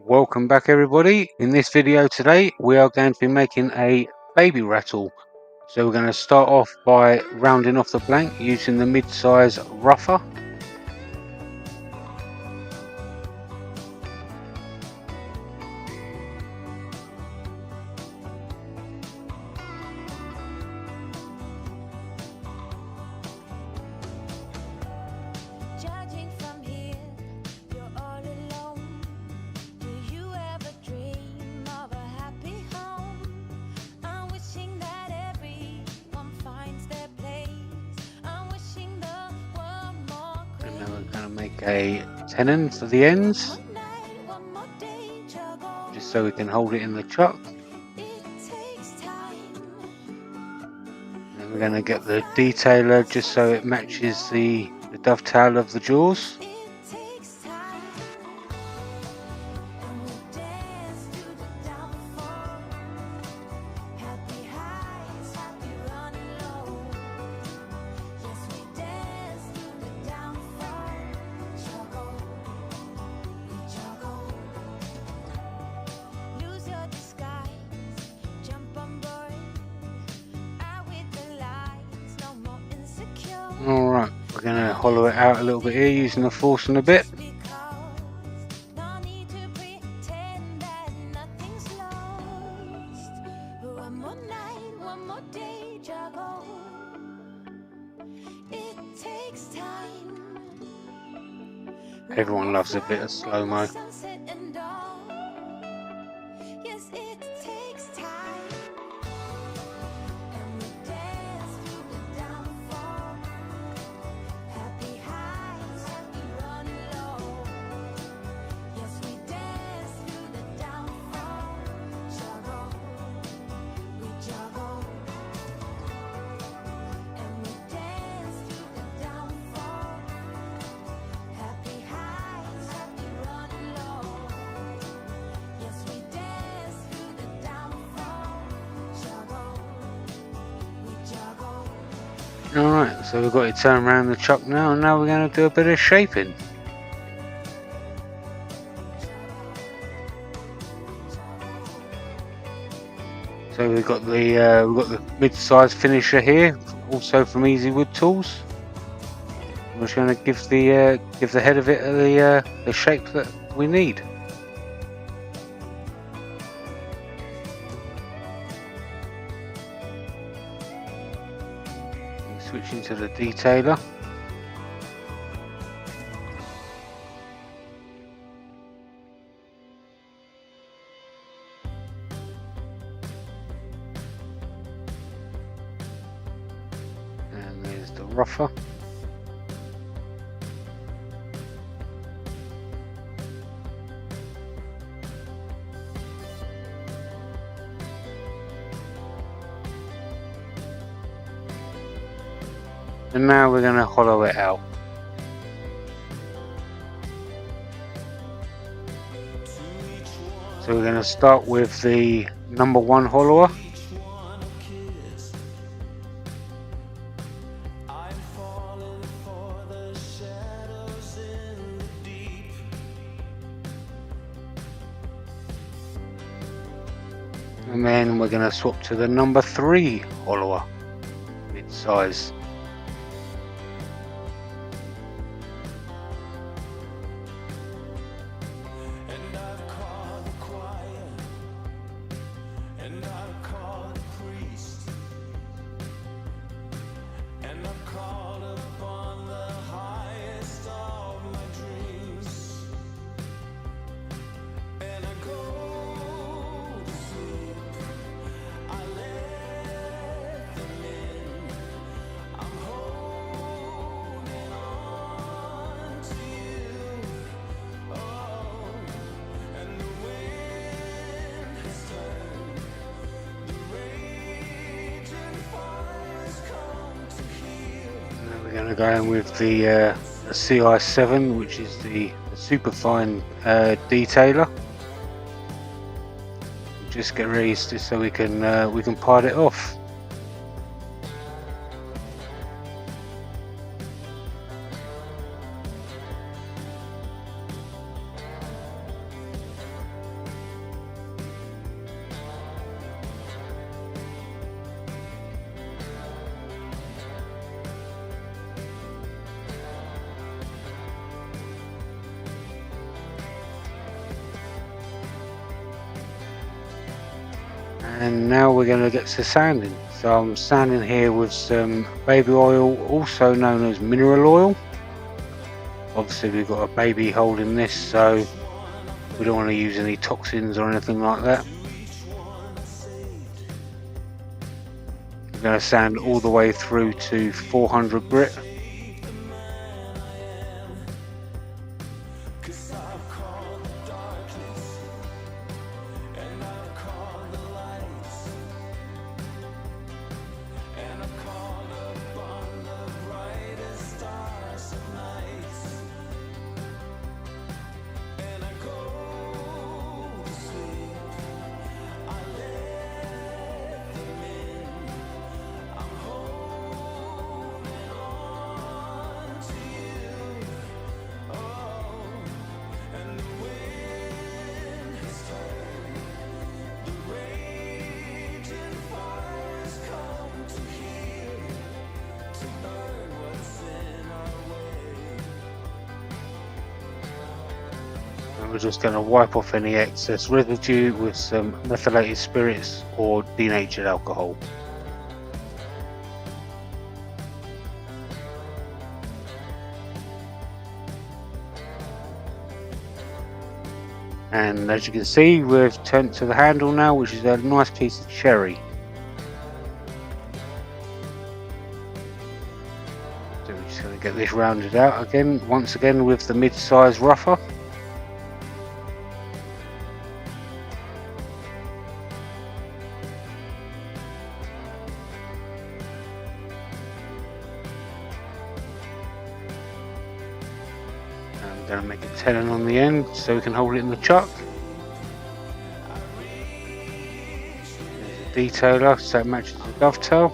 Welcome back everybody. In this video today we are going to be making a baby rattle. So we're going to start off by rounding off the blank using the mid-size rougher. Make a tenon for the ends, just so we can hold it in the chuck. And we're going to get the detailer just so it matches the dovetail of the jaws. Alright, we're going to hollow it out a little bit here using the force and a bit. Everyone loves a bit of slow-mo. Alright, so we've got it turned around the chuck now, and now we're going to do a bit of shaping. So we've got the mid-size finisher here, also from Easy Wood Tools. We're just going to give the head of it the shape that we need. Switching to the detailer. And there's the rougher. And now we're going to hollow it out. So we're going to start with the number 1 hollower. And then we're going to swap to the number 3 hollower, mid-size. We're going to go in with the CI7, which is the superfine detailer. Just get ready so we can part it off. And now we're going to get to sanding. So I'm sanding here with some baby oil, also known as mineral oil. Obviously we've got a baby holding this, so we don't want to use any toxins or anything like that. We're going to sand all the way through to 400 grit. We're just going to wipe off any excess residue with some methylated spirits or denatured alcohol. And as you can see, we've turned to the handle now, which is a nice piece of cherry. So we're just going to get this rounded out again, once again with the mid-size rougher. I'm going to make a tenon on the end so we can hold it in the chuck. There's a detailer so it matches the dovetail.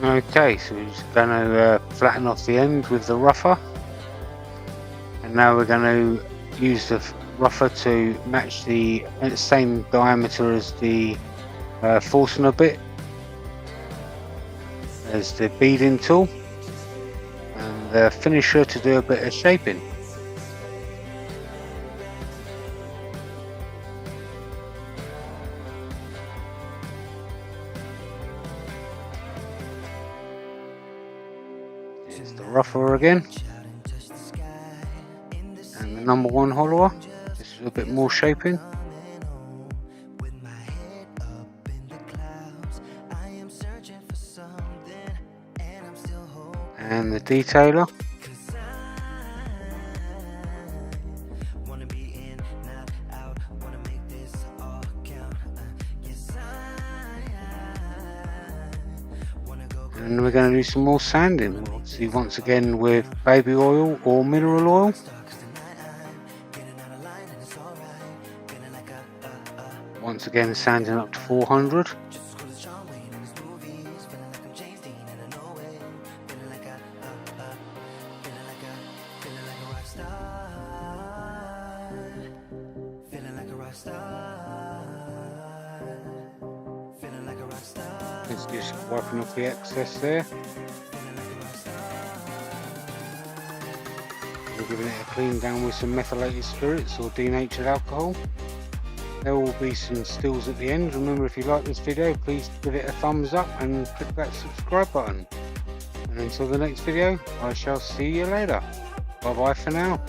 Okay, so we're just going to flatten off the end with the rougher, and now we're going to use the rougher to match the same diameter as the Forstner bit as the beading tool, and the finisher to do a bit of shaping. Here's the rougher again, and the number one hollower, just a bit more shaping. And the detailer. And we're going to do some more sanding, obviously once again with baby oil or mineral oil. Once again sanding up to 400. It's just wiping off the excess there. We're giving it a clean down with some methylated spirits or denatured alcohol. There will be some stills at the end. Remember, if you like this video, please give it a thumbs up and click that subscribe button. And until the next video, I shall see you later. Bye bye for now.